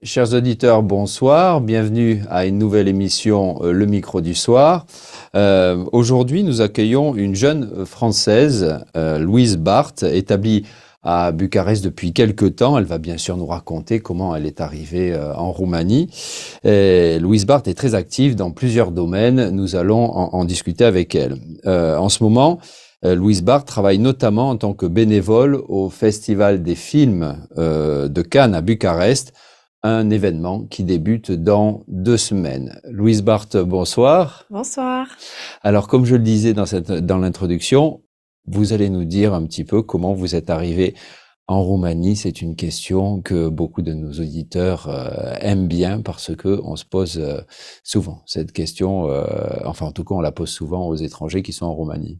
Chers auditeurs, bonsoir. Bienvenue à une nouvelle émission Le Micro du Soir. Aujourd'hui, nous accueillons une jeune Française, Louise Barthes, établie à Bucarest depuis quelque temps. Elle va bien sûr nous raconter comment elle est arrivée en Roumanie. Louise Barthes est très active dans plusieurs domaines. Nous allons en discuter avec elle. En ce moment, Louise Barthes travaille notamment en tant que bénévole au Festival des films de Cannes à Bucarest, un événement qui débute dans 2 semaines. Louise Barthes, bonsoir. Bonsoir. Alors, comme je le disais dans l'introduction, vous allez nous dire un petit peu comment vous êtes arrivée en Roumanie. C'est une question que beaucoup de nos auditeurs aiment bien parce que on se pose souvent cette question, enfin en tout cas on la pose souvent aux étrangers qui sont en Roumanie.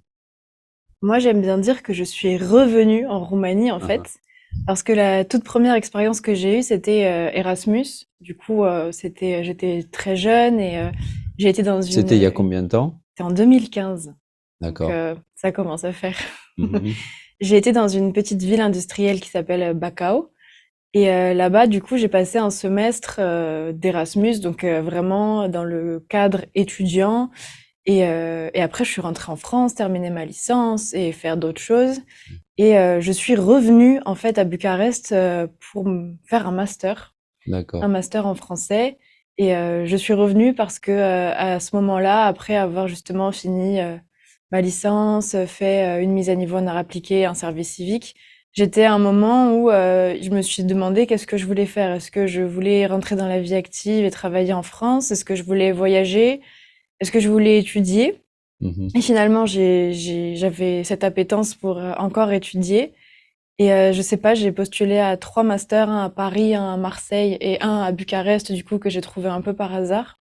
Moi, j'aime bien dire que je suis revenue en Roumanie, en Ah, fait, parce que la toute première expérience que j'ai eue, c'était Erasmus. Du coup, j'étais très jeune et j'ai été dans c'était il y a combien de temps? c'était en 2015. Donc, D'accord. ça commence à faire. Mhm. J'ai été dans une petite ville industrielle qui s'appelle Bacău. Et là-bas, du coup, j'ai passé un semestre d'Erasmus, donc vraiment dans le cadre étudiant. Et après, je suis rentrée en France, terminer ma licence et faire d'autres choses. Et je suis revenue en fait à Bucarest pour faire un D'accord. master en français. Et je suis revenue parce que à ce moment-là, après avoir justement fini ma licence, fait une mise à niveau en art appliqué, un service civique, j'étais à un moment où je me suis demandé qu'est-ce que je voulais faire. Est-ce que je voulais rentrer dans la vie active et travailler en France? Est-ce que je voulais voyager? Est-ce que je voulais étudier? Mhm. Et finalement, j'avais cette appétence pour encore étudier. Et je sais pas, j'ai postulé à 3 masters, un à Paris, un à Marseille et un à Bucarest, du coup, que j'ai trouvé un peu par hasard.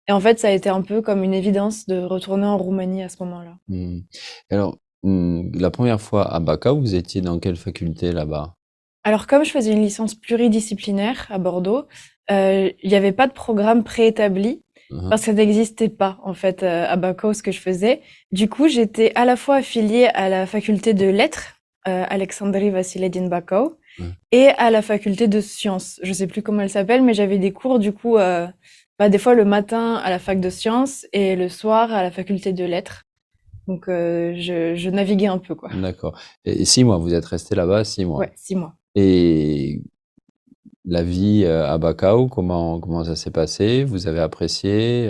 Et en fait, ça a été un peu comme une évidence de retourner en Roumanie à ce moment-là. Hmm. Alors, la première fois à Bacău, vous étiez dans quelle faculté là-bas? Alors, comme je faisais une licence pluridisciplinaire à Bordeaux, il y avait pas de programme préétabli Mhm. parce que ça n'existait pas, en fait, à Bacău, ce que je faisais. Du coup, j'étais à la fois affiliée à la faculté de lettres, Alexandrie Vassile din Bacău, Ouais. et à la faculté de sciences. Je sais plus comment elle s'appelle, mais j'avais des cours, du coup, bah, des fois le matin à la fac de sciences et le soir à la faculté de lettres. Donc, je naviguais un peu, quoi. D'accord. Et 6 mois, vous êtes resté là-bas 6 mois. Ouais, 6 mois. Et la vie à Bacău, comment ça s'est passé? Vous avez apprécié?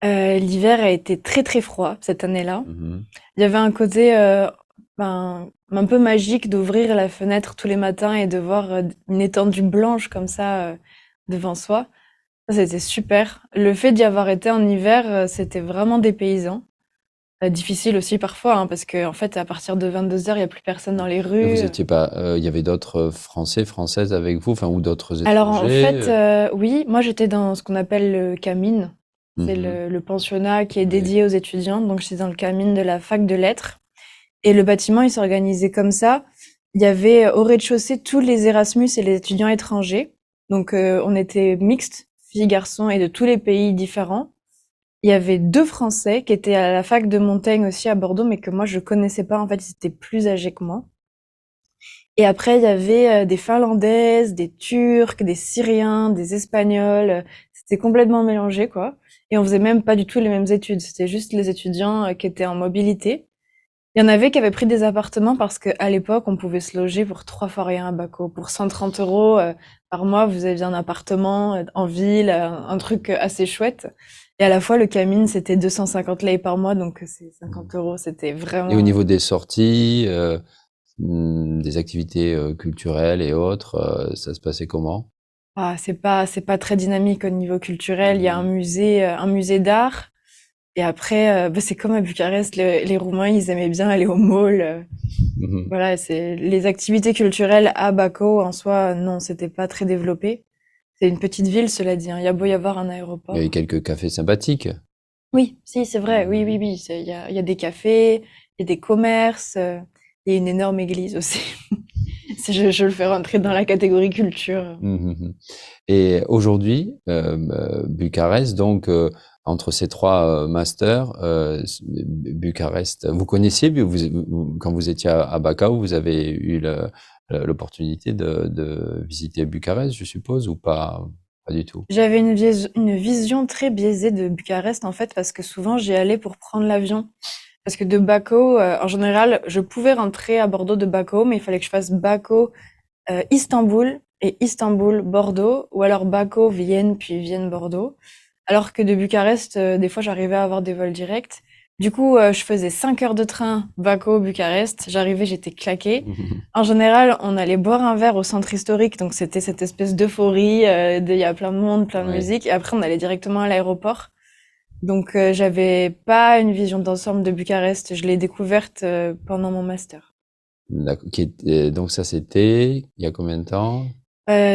L'hiver a été très, très froid cette année-là. Mhm. Il y avait un côté, ben, un peu magique d'ouvrir la fenêtre tous les matins et de voir, une étendue blanche comme ça, devant soi. Ça, c'était super. Le fait d'y avoir été en hiver, c'était vraiment dépaysant. Difficile aussi parfois, hein, parce qu'en fait, à partir de 22 heures, il y a plus personne dans les Mais rues. vous étiez pas, il y avait d'autres Français, Françaises avec vous, enfin, ou d'autres Alors en étrangers? fait, oui, moi j'étais dans ce qu'on appelle le Camine. C'est Mhm. le pensionnat qui est Oui. dédié aux étudiants, donc j'étais dans le Camine de la fac de lettres. Et le bâtiment, il s'organisait comme ça. Il y avait au rez-de-chaussée tous les Erasmus et les étudiants étrangers. Donc on était mixtes, filles, garçons et de tous les pays différents. Il y avait 2 Français qui étaient à la fac de Montaigne aussi à Bordeaux, mais que moi je connaissais pas. En fait, ils étaient plus âgés que moi. Et après, il y avait des Finlandaises, des Turcs, des Syriens, des Espagnols. C'était complètement mélangé, quoi. Et on faisait même pas du tout les mêmes études. C'était juste les étudiants qui étaient en mobilité. Il y en avait qui avaient pris des appartements parce qu'à l'époque, on pouvait se loger pour 3 fois rien à Baco. Pour 130 euros par mois, vous aviez un appartement en ville, un truc assez chouette. Et à la fois, le Camine, c'était 250 lei par mois, donc c'est 50 euros. C'était Et au vraiment... niveau des sorties, des activités culturelles et autres, ça se passait comment? Ah, c'est pas très dynamique au niveau culturel. Il y a Mhm. un musée d'art. Et après, bah, c'est comme à Bucarest, les Roumains, ils aimaient bien aller au mall. Mhm. Voilà, c'est les activités culturelles à Bacău, en soi, non, c'était pas très développé. C'est une petite ville, cela dit, hein. Il y a beau y avoir un Il y avait aéroport. quelques cafés sympathiques. Oui, si, c'est vrai. Oui, oui, Mhm. oui. Il y a des cafés, il y a des commerces, il y a une énorme église aussi. Je le fais rentrer dans la catégorie culture. Mhm. Et aujourd'hui, Bucarest, donc, entre ces trois masters, Bucarest, vous connaissiez, quand vous étiez à Bacău, vous avez eu l'opportunité de visiter Bucarest, je suppose, ou pas, pas du tout? J'avais une vision très biaisée de Bucarest, en fait, parce que souvent, j'y allais pour prendre l'avion. Parce que de Bacău, en général, je pouvais rentrer à Bordeaux de Bacău, mais il fallait que je fasse Bacău, Istanbul et Istanbul-Bordeaux, ou alors Bacău-Vienne, puis Vienne-Bordeaux. Alors que de Bucarest, des fois, j'arrivais à avoir des vols directs. Du coup, je faisais 5 heures de train Bacău-Bucarest. J'arrivais, j'étais claquée. En général, on allait boire un verre au centre historique, donc c'était cette espèce d'euphorie, il y a plein de monde, plein de Ouais. musique. Et après, on allait directement à l'aéroport. Donc, j'avais pas une vision d'ensemble de Bucarest. Je l'ai découverte pendant mon master. D'accord. Donc ça, c'était il y a combien de temps?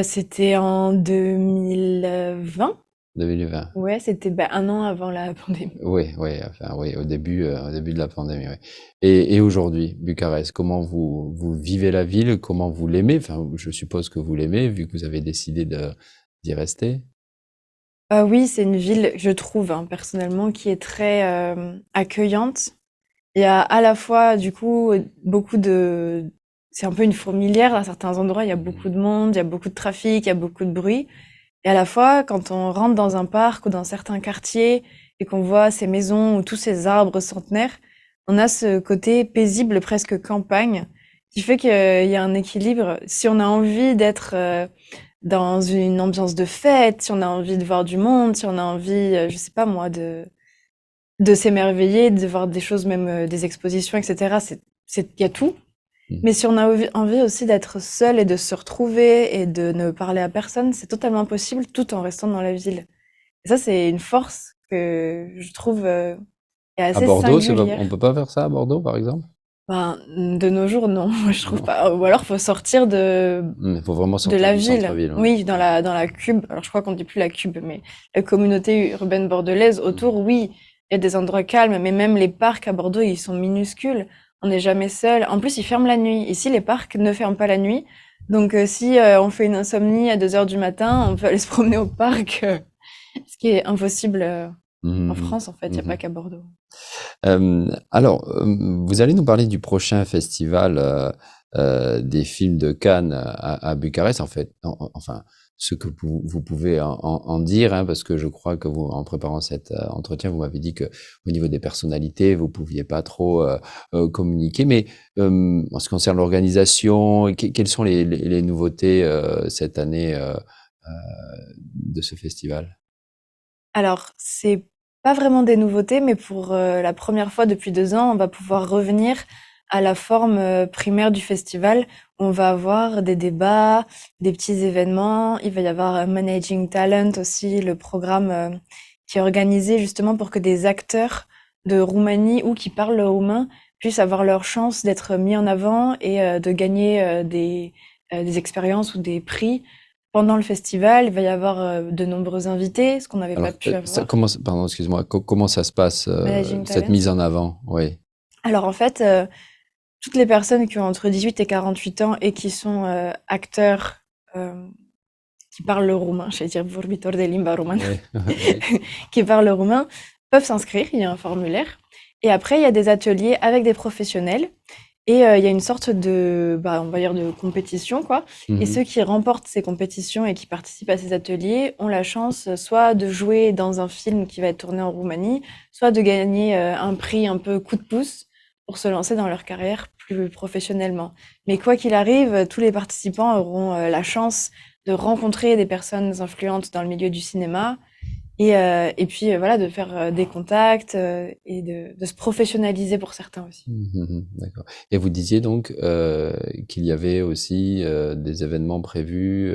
C'était en 2020. 2020. Ouais, c'était un an avant la pandémie. Oui, oui, enfin, oui, au début de la pandémie, oui. Et aujourd'hui, Bucarest, comment vous vivez la ville? Comment vous l'aimez? Enfin, je suppose que vous l'aimez, vu que vous avez décidé d'y rester. Oui, c'est une ville, je trouve, hein, personnellement, qui est très accueillante. Il y a à la fois, du coup, beaucoup de... C'est un peu une fourmilière à certains endroits, il y a beaucoup de monde, il y a beaucoup de trafic, il y a beaucoup de bruit. Et à la fois, quand on rentre dans un parc ou dans certains quartiers et qu'on voit ces maisons ou tous ces arbres centenaires, on a ce côté paisible, presque campagne, qui fait qu'il y a un équilibre. Si on a envie d'être dans une ambiance de fête, si on a envie de voir du monde, si on a envie, je sais pas moi, de s'émerveiller, de voir des choses, même des expositions, etc. Il y a tout. Mhm. Mais si on a envie aussi d'être seul et de se retrouver et de ne parler à personne, c'est totalement possible tout en restant dans la ville. Et ça, c'est une force que je trouve est À assez Bordeaux, singulière. on peut pas faire ça à Bordeaux, par exemple? Ben, de nos jours, non, moi, je trouve Non. pas. Ou alors, faut sortir Il faut vraiment de sortir la du ville. centre-ville. Ouais. Oui, dans la cube. Alors, je crois qu'on dit plus la cube, mais la communauté urbaine bordelaise autour, oui, il y a des endroits calmes, mais même les parcs à Bordeaux, ils sont minuscules. On n'est jamais seul. En plus, ils ferment la nuit. Ici, les parcs ne ferment pas la nuit. Donc, si on fait une insomnie à 2 heures du matin, on peut aller se promener au parc, ce qui est impossible en Mhm. France, en fait. Il n'y a Mhm. pas qu'à Bordeaux. Alors, vous allez nous parler du prochain festival des films de Cannes à Bucarest, en fait. Enfin, ce que vous pouvez en dire, hein, parce que je crois que vous, en préparant cet entretien, vous m'avez dit que au niveau des personnalités, vous pouviez pas trop communiquer. Mais en ce qui concerne l'organisation, quelles sont les nouveautés cette année de ce festival? Alors, c'est pas vraiment des nouveautés, mais pour la première fois depuis 2 ans, on va pouvoir revenir à la forme primaire du festival. On va avoir des débats, des petits événements. Il va y avoir Managing Talent aussi, le programme qui est organisé justement pour que des acteurs de Roumanie ou qui parlent le roumain puissent avoir leur chance d'être mis en avant et de gagner des expériences ou des prix pendant le festival. Il va y avoir de nombreux invités, ce qu'on n'avait pas Alors, pu avoir. pardon, excuse-moi, comment ça se passe, Managing cette Talent. mise en avant? Oui. Alors en fait, toutes les personnes qui ont entre 18 et 48 ans et qui sont acteurs qui parlent le roumain, j'allais dire vorbitor de limba română, Ouais, ouais. qui parlent le roumain, peuvent s'inscrire, il y a un formulaire. Et après, il y a des ateliers avec des professionnels. Et il y a une sorte de, on va dire de compétition, quoi. Et Mhm. ceux qui remportent ces compétitions et qui participent à ces ateliers ont la chance soit de jouer dans un film qui va être tourné en Roumanie, soit de gagner un prix un peu coup de pouce pour se lancer dans leur carrière plus professionnellement. Mais quoi qu'il arrive, tous les participants auront la chance de rencontrer des personnes influentes dans le milieu du cinéma et puis voilà, de faire des contacts et de se professionnaliser pour certains aussi. Mhm, d'accord. Et vous disiez donc qu'il y avait aussi des événements prévus,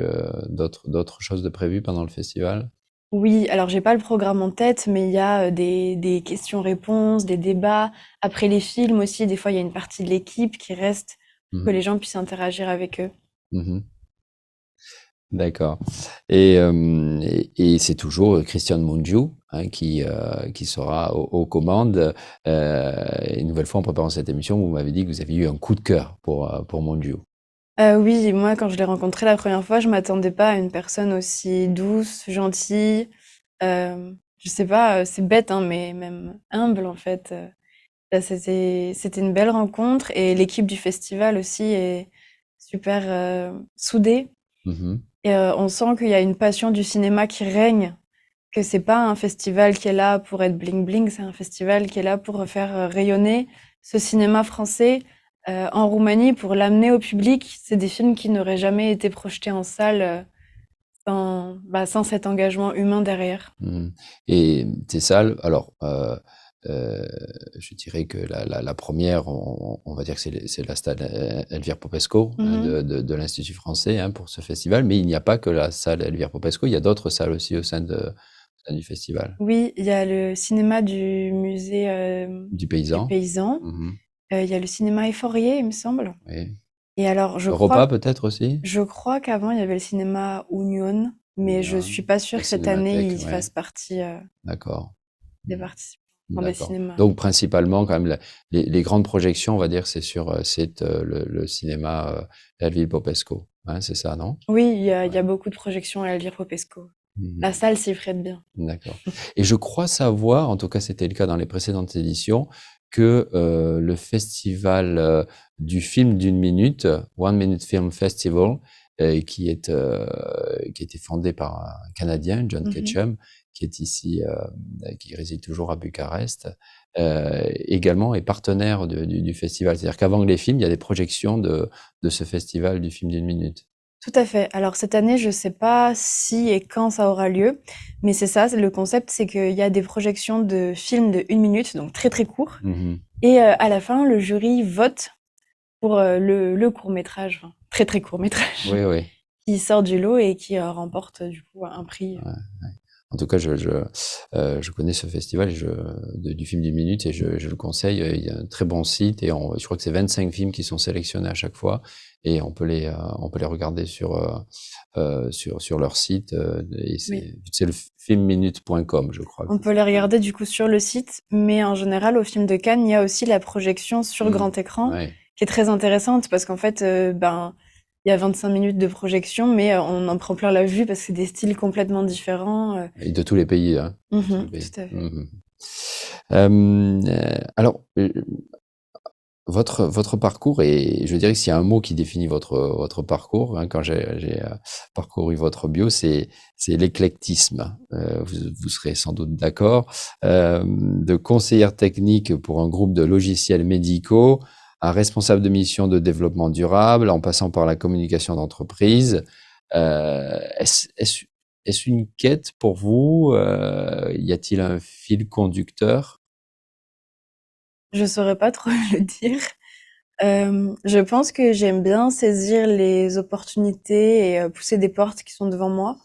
d'autres choses de prévues pendant le festival? Oui, alors j'ai pas le programme en tête, mais il y a des questions-réponses, des débats. Après les films aussi, des fois, il y a une partie de l'équipe qui reste pour que Mhm, les gens puissent interagir avec eux. mhm. D'accord. Et c'est toujours Christian Mungiu, hein, qui sera aux commandes. Une nouvelle fois, en préparant cette émission, vous m'avez dit que vous aviez eu un coup de cœur pour Mungiu. Oui, moi, quand je l'ai rencontré la première fois, je m'attendais pas à une personne aussi douce, gentille. je sais pas, c'est bête, hein, mais même humble, en fait. Là, c'était une belle rencontre et l'équipe du festival aussi est super, soudée Mhm. et on sent qu'il y a une passion du cinéma qui règne, que c'est pas un festival qui est là pour être bling bling, c'est un festival qui est là pour faire, rayonner ce cinéma français, en Roumanie, pour l'amener au public. C'est des films qui n'auraient jamais été projetés en salle, sans cet engagement humain derrière. Mhm. Et tes salles, alors, euh, je dirais que la première, on va dire que c'est la salle Elvire Popesco, hein, Mmh. de l'Institut français, hein, pour ce festival, mais il n'y a pas que la salle Elvire Popesco, il y a d'autres salles aussi au sein du festival. Oui, il y a le cinéma du musée, Du du paysan. Paysan. Mhm. Il y a le cinéma Effourier, il me semble. Oui. Et alors, Europa peut-être aussi? je crois qu'avant, il y avait le cinéma Union, mais je Union, suis pas sûre la que cette année, Cinémathèque, il ouais, fasse partie, d'accord. des Mhm. participants des D'accord. cinémas. Donc principalement, quand même, les grandes projections, on va dire, c'est le cinéma Elvire Popesco, hein, c'est ça, non? Oui, il y Ouais. a beaucoup de projections à Elvire Popesco. La Mhm. salle s'y prête bien. D'accord. Et je crois savoir, en tout cas c'était le cas dans les précédentes éditions, que le festival du film d'une minute, One Minute Film Festival, qui a été fondé par un Canadien, John Mmh. Ketchum, qui est ici, qui réside toujours à Bucarest, également est partenaire du festival. C'est-à-dire qu'avant les films, il y a des projections de ce festival du film d'une minute. Tout à fait. Alors cette année, je sais pas si et quand ça aura lieu, mais c'est ça, le concept, c'est qu'il y a des projections de films de 1 minute, donc très, très courts Mhm. et à la fin, le jury vote pour, le court-métrage, enfin, très, très court-métrage Oui, oui. qui sort du lot et qui, remporte, du coup, un prix. Ouais. En tout cas, je connais ce festival du film d'une minute et je le conseille. Il y a un très bon site et je crois que c'est 25 films qui sont sélectionnés à chaque fois et on peut les regarder sur leur site. Et Oui. c'est le filmminute.com, je crois. On peut les regarder, du coup, sur le site, mais en général, au film de Cannes, il y a aussi la projection sur Mm. grand écran Ouais. qui est très intéressante parce qu'en fait, il y a 25 minutes de projection, mais on en prend plein la vue parce que c'est des styles complètement différents. Et de tous les pays, hein. De tous les pays. Tout à fait. Mhm. Alors, votre parcours, et je dirais que s'il y a un mot qui définit votre parcours, hein, quand j'ai parcouru votre bio, c'est l'éclectisme. Vous serez sans doute d'accord. De conseillère technique pour un groupe de logiciels médicaux à responsable de mission de développement durable, en passant par la communication d'entreprise. Est-ce une quête pour vous? Y a-t-il un fil conducteur? Je saurais pas trop le dire. Je pense que j'aime bien saisir les opportunités et pousser des portes qui sont devant moi.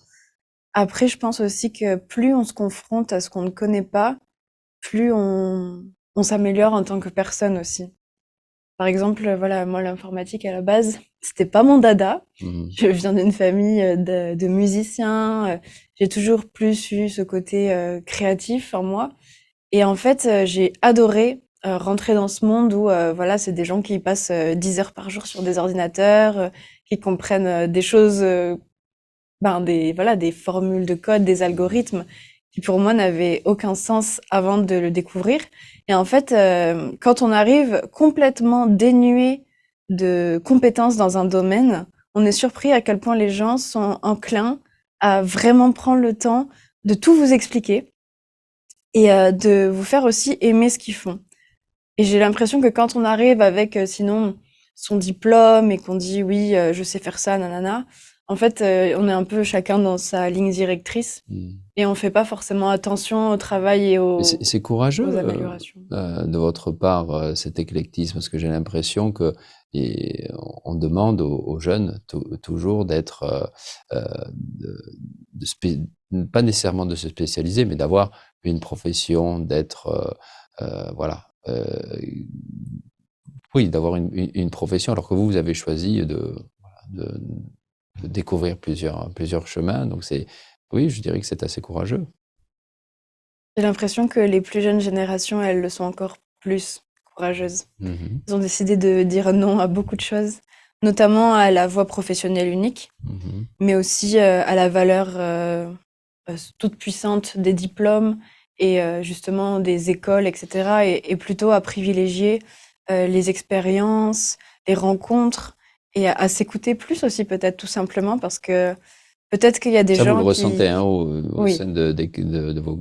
Après, je pense aussi que plus on se confronte à ce qu'on ne connaît pas, plus on s'améliore en tant que personne aussi. Par exemple, voilà, moi, l'informatique, à la base, c'était pas mon dada. Mhm. Je viens d'une famille, de musiciens, j'ai toujours plus eu ce côté, créatif en moi et en fait, j'ai adoré, rentrer dans ce monde où, voilà, c'est des gens qui passent, 10 heures par jour sur des ordinateurs, qui comprennent, des choses, des formules de code, des algorithmes qui pour moi n'avaient aucun sens avant de le découvrir. Et en fait, quand on arrive complètement dénué de compétences dans un domaine, on est surpris à quel point les gens sont enclins à vraiment prendre le temps de tout vous expliquer et de vous faire aussi aimer ce qu'ils font. Et j'ai l'impression que quand on arrive avec, sinon son diplôme et qu'on dit: «Oui, je sais faire ça, nanana», en fait, on est un peu chacun dans sa ligne directrice Mhm. et on fait pas forcément attention au travail et Mais c'est courageux aux améliorations. de votre part, cet éclectisme, parce que j'ai l'impression que on demande aux jeunes toujours d'être, pas nécessairement de se spécialiser, mais d'avoir une profession, d'être, voilà, oui, d'avoir une profession, alors que vous avez choisi voilà, de découvrir plusieurs chemins. Donc oui, je dirais que c'est assez courageux. J'ai l'impression que les plus jeunes générations, elles le sont encore plus courageuses. Mhm. Ils ont décidé de dire non à beaucoup de choses, notamment à la voie professionnelle unique, Mhm. mais aussi, à la valeur, toute puissante des diplômes et justement des écoles, et cetera, et plutôt à privilégier les expériences, les rencontres et à s'écouter plus aussi peut-être tout simplement parce que peut-être qu'il y a des Ça, vous le gens ressentez qui hein, au oui. sein de vos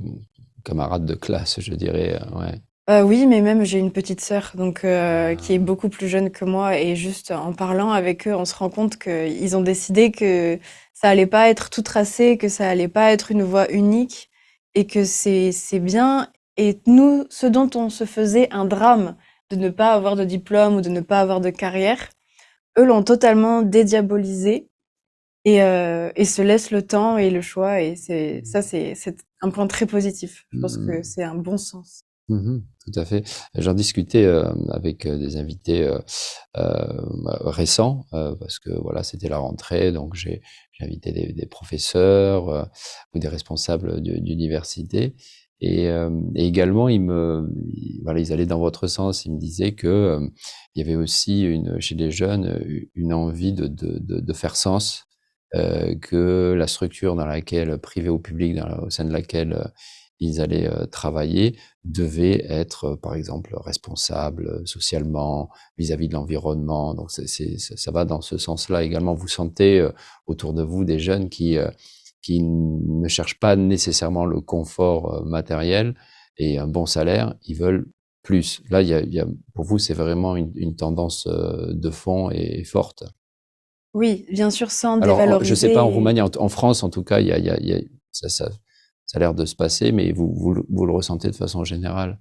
camarades de classe, je dirais. Ouais. Oui, mais même j'ai une petite sœur donc qui est Ah. beaucoup plus jeune que moi et juste en parlant avec eux, on se rend compte qu'ils ont décidé que ça allait pas être tout tracé, que ça allait pas être une voie unique et que c'est bien et nous, ce dont on se faisait un drame de ne pas avoir de diplôme ou de ne pas avoir de carrière, eux l'ont totalement dédiabolisé et se laissent le temps et le choix et c'est un point très positif. Je pense que Mm. c'est un bon sens. Tout à fait. J'en discutais avec des invités récents parce que voilà, c'était la rentrée, donc j'ai invité des professeurs ou des responsables d'université et également voilà, ils allaient dans votre sens. Ils me disaient que il y avait aussi chez les jeunes une envie de faire sens, que la structure dans laquelle privée ou publique, au sein de laquelle ils allaient travailler devait être, par exemple, responsable socialement vis-à-vis de l'environnement. Donc ça va dans ce sens-là également. Vous sentez autour de vous des jeunes qui ne cherchent pas nécessairement le confort matériel et un bon salaire, ils veulent plus. Là, pour vous, c'est vraiment une tendance de fond et forte. Oui, bien sûr, sans Alors, je sais pas en dévaloriser Roumanie, en France, en tout cas, ça a l'air de se passer, mais vous le ressentez de façon générale.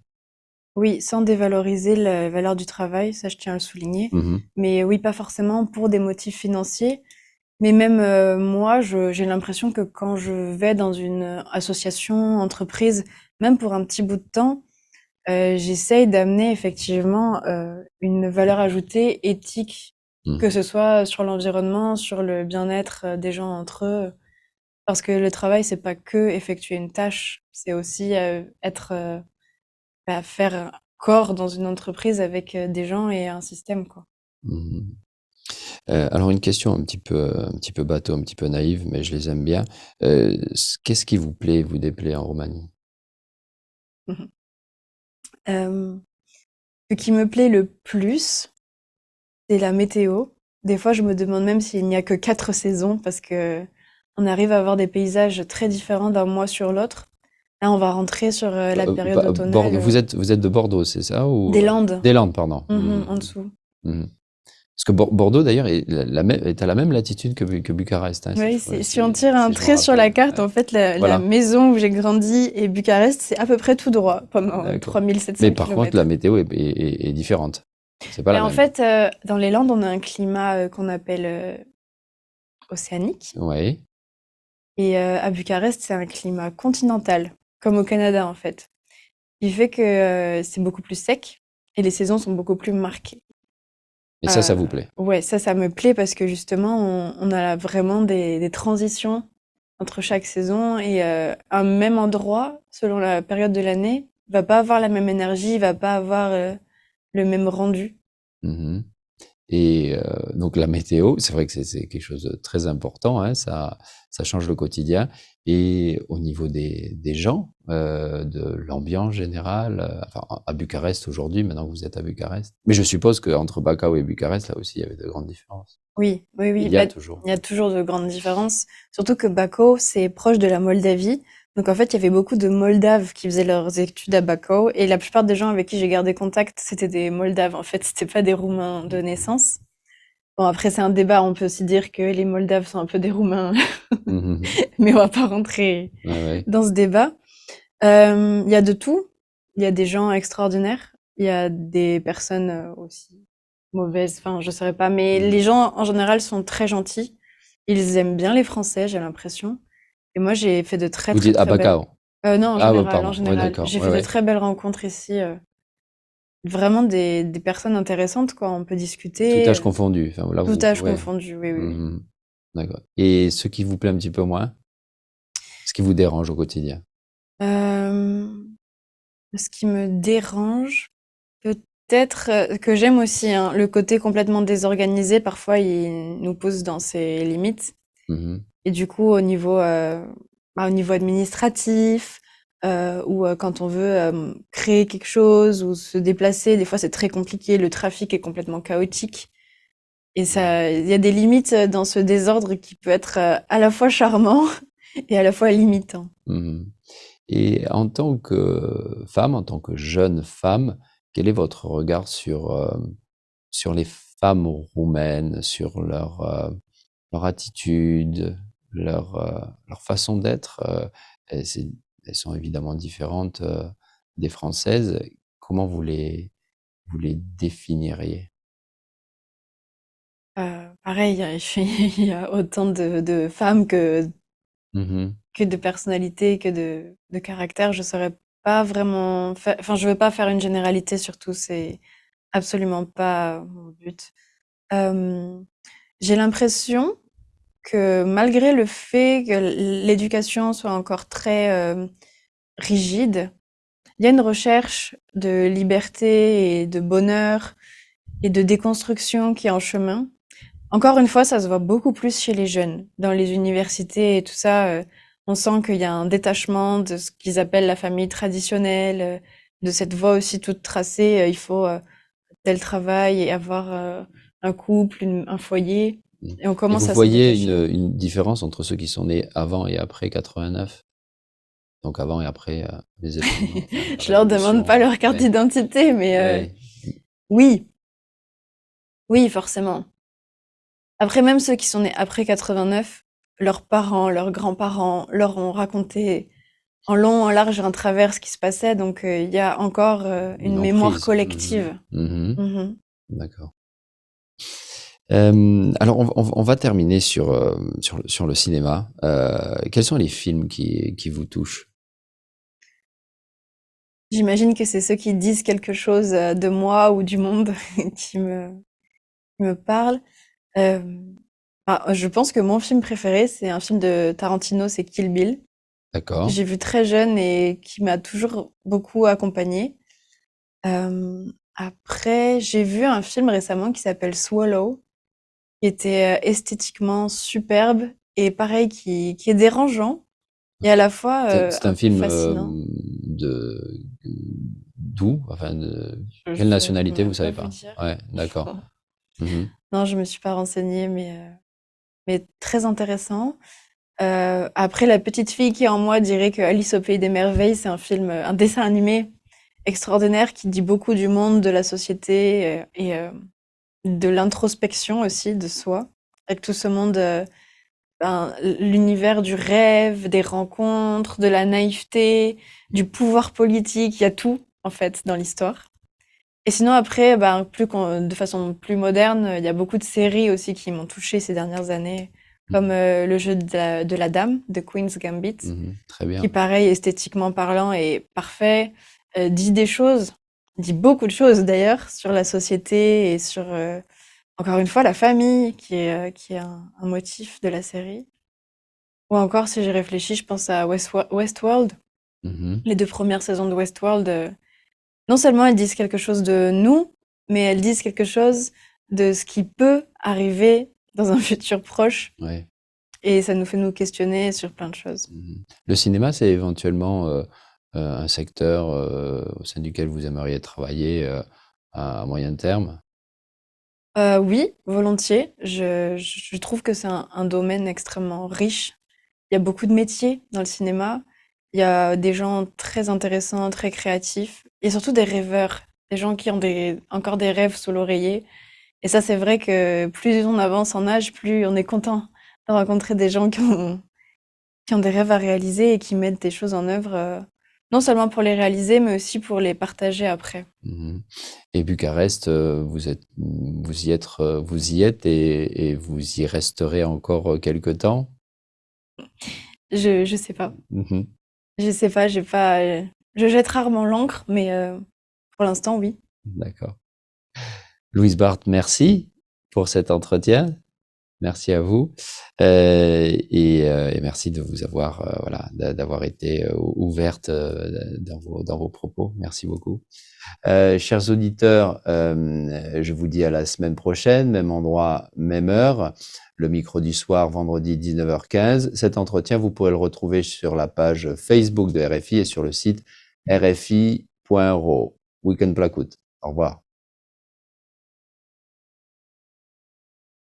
oui, sans dévaloriser la valeur du travail, ça je tiens à le souligner. Mhm. Mais oui, pas forcément pour des motifs financiers, mais même moi, j'ai l'impression que quand je vais dans une association, entreprise, même pour un petit bout de temps, j'essaye d'amener effectivement une valeur ajoutée éthique, que Mhm. ce soit sur l'environnement, sur le bien-être des gens entre eux. Parce que le travail, c'est pas que effectuer une tâche, c'est aussi être faire corps dans une entreprise avec des gens et un système, quoi. Mhm. Alors une question un petit peu bateau, un petit peu naïve, mais je les aime bien. Qu'est-ce qui vous plaît, vous déplaît en Roumanie? Mhm. Euh, Ce qui me plaît le plus, c'est la météo. Des fois, je me demande même s'il n'y a que 4 saisons parce que on arrive à avoir des paysages très différents d'un mois sur l'autre. Là, on va rentrer sur la période automnale Bordeaux, vous êtes de Bordeaux, c'est ça ou des Landes, des Landes, pardon. en Mhm. dessous. Mhm. Parce que Bordeaux, d'ailleurs, est à la même latitude que Bucarest, hein, Oui, si on tire un si je me trait sur la rappelle. carte, Ouais. en fait, la Voilà, maison où j'ai grandi et Bucarest, c'est à peu près tout droit pendant d'accord. 3700 Mais par contre, la kilomètres. météo est différente. C'est pas Mais la en même. fait, dans les Landes, on a un climat qu'on appelle océanique. Oui. Et à Bucarest, c'est un climat continental, comme au Canada en fait. Ce qui fait que c'est beaucoup plus sec et les saisons sont beaucoup plus marquées. Et ça vous plaît. Ouais, ça me plaît parce que justement, on a vraiment des transitions entre chaque saison et un même endroit, selon la période de l'année, va pas avoir la même énergie, va pas avoir le même rendu. Mhm. Et donc la météo, c'est vrai que c'est quelque chose de très important, hein, ça change le quotidien. Et au niveau des gens, de l'ambiance générale, enfin à Bucarest aujourd'hui, maintenant que vous êtes à Bucarest. Mais je suppose qu'entre Bacău et Bucarest, là aussi, il y avait de grandes différences. Oui, oui, Il oui. y a Bah, toujours. il y a toujours de grandes différences. Surtout que Bacău, c'est proche de la Moldavie. Donc en fait, il y avait beaucoup de Moldaves qui faisaient leurs études à Bacău. Et la plupart des gens avec qui j'ai gardé contact, c'était des Moldaves. En fait, c'était pas des Roumains de naissance. Bon, après, c'est un débat. On peut aussi dire que les Moldaves sont un peu des Roumains. Mhm. Mais on va pas rentrer Ouais, ouais. dans ce débat. Il y a de tout. Il y a des gens extraordinaires. Il y a des personnes aussi mauvaises. Enfin, je saurais pas. Mais les Mhm. gens, en général, sont très gentils. Ils aiment bien les Français, j'ai l'impression. Et moi, j'ai fait de très, Vous très, dites à très belles. Bacău. Non, Ah, ouais, en pardon. Oui, général. d'accord. J'ai Ouais, fait de ouais. très belles rencontres ici. Vraiment des personnes intéressantes, quoi. On peut Tout discuter. âge confondu. Enfin, là, Tout vous, âge ouais. confondu, oui, oui, oui. Mhm. D'accord. Et ce qui vous plaît un petit peu moins, ce qui vous dérange au quotidien? Euh, Ce qui me dérange, peut-être que j'aime aussi, hein, le côté complètement désorganisé. Parfois, il nous pousse dans ses limites. Mhm. Et du coup, au niveau au niveau administratif, ou quand on veut créer quelque chose ou se déplacer, des fois c'est très compliqué, le trafic est complètement chaotique. Et ça, il y a des limites dans ce désordre qui peut être à la fois charmant et à la fois limitant. Mhm. Et en tant que femme, en tant que jeune femme, quel est votre regard sur les femmes roumaines, sur leur attitude, leur façon d'être? Elles sont évidemment différentes des Françaises. Comment vous les définiriez? Pareil, il y a autant de femmes Mhm. que de personnalités, que de caractères. Je saurais pas vraiment enfin, je veux pas faire une généralité sur tout, c'est absolument pas mon but. Euh, j'ai l'impression que malgré le fait que l'éducation soit encore très rigide, il y a une recherche de liberté et de bonheur et de déconstruction qui est en chemin. Encore une fois, ça se voit beaucoup plus chez les jeunes. Dans les universités et tout ça, on sent qu'il y a un détachement de ce qu'ils appellent la famille traditionnelle, de cette voie aussi toute tracée. Il faut tel travail et avoir un couple, un foyer. Et on Et vous commence à s'en voyez détacher. une différence entre ceux qui sont nés avant et après 89? Donc avant et après les événements, enfin, la Je leur demande pas révolution. leur carte Ouais, d'identité, mais ouais. oui, oui, forcément. Après, même ceux qui sont nés après 89, leurs parents, leurs grands-parents leur ont raconté en long, en large et en travers ce qui se passait, donc il y a encore Une une mémoire emprise. Mhm. collective. Mhm. Mhm. D'accord. Alors, on va terminer sur le cinéma. Quels sont les films qui vous touchent? J'imagine que c'est ceux qui disent quelque chose de moi ou du monde qui me parlent. Euh, je pense que mon film préféré, c'est un film de Tarantino, c'est Kill Bill, que D'accord. j'ai vu très jeune et qui m'a toujours beaucoup accompagnée. Après, j'ai vu un film récemment qui s'appelle Swallow, qui était esthétiquement superbe et pareil, qui est dérangeant et à la fois C'est un un peu film fascinant. de d'où? Enfin, quelle Je nationalité, pourrais vous pas savez vous pas? dire. Ouais, d'accord. Mhm. Non, je me suis pas renseignée, mais très intéressant. Après, la petite fille qui est en moi dirait que Alice au pays des merveilles, c'est un film, un dessin animé extraordinaire qui dit beaucoup du monde, de la société et de l'introspection aussi de soi, avec tout ce monde, l'univers du rêve, des rencontres, de la naïveté, du pouvoir politique, il y a tout en fait dans l'histoire. Et sinon après, de façon plus moderne, il y a beaucoup de séries aussi qui m'ont touchée ces dernières années, comme Mhm. le jeu de la dame, de Queen's Gambit, Mhm. Très qui bien. pareil, esthétiquement parlant, est parfait, dit des choses, dit beaucoup de choses d'ailleurs, sur la société et sur, encore une fois, la famille, qui est un motif de la série. Ou encore, si j'y réfléchis, je pense à Westworld. Mhm. Les 2 premières saisons de Westworld, non seulement elles disent quelque chose de nous, mais elles disent quelque chose de ce qui peut arriver dans un futur proche Ouais. et ça nous fait nous questionner sur plein de choses. Mhm. Le cinéma, c'est éventuellement un secteur au sein duquel vous aimeriez travailler à moyen terme? Oui, volontiers. Je trouve que c'est un domaine extrêmement riche. Il y a beaucoup de métiers dans le cinéma. Il y a des gens très intéressants, très créatifs et surtout des rêveurs, des gens qui ont encore des rêves sous l'oreiller. Et ça, c'est vrai que plus on avance en âge, plus on est content de rencontrer des gens qui ont des rêves à réaliser et qui mettent des choses en œuvre, non seulement pour les réaliser, mais aussi pour les partager après. Mhm. Et Bucarest, vous y êtes et vous y resterez encore quelque temps? Je sais pas. Mhm. Je sais pas, j'ai pas, je jette rarement l'encre, mais pour l'instant, oui. D'accord. Louise Barthes, merci pour cet entretien. Merci à vous. Et merci de vous avoir, d'avoir été ouverte dans vos propos. Merci beaucoup. Chers auditeurs, je vous dis à la semaine prochaine, même endroit, même heure. Le micro du soir, vendredi 19h15. Cet entretien, vous pourrez le retrouver sur la page Facebook de RFI et sur le site rfi.ro. Weekend Plakout. Au revoir.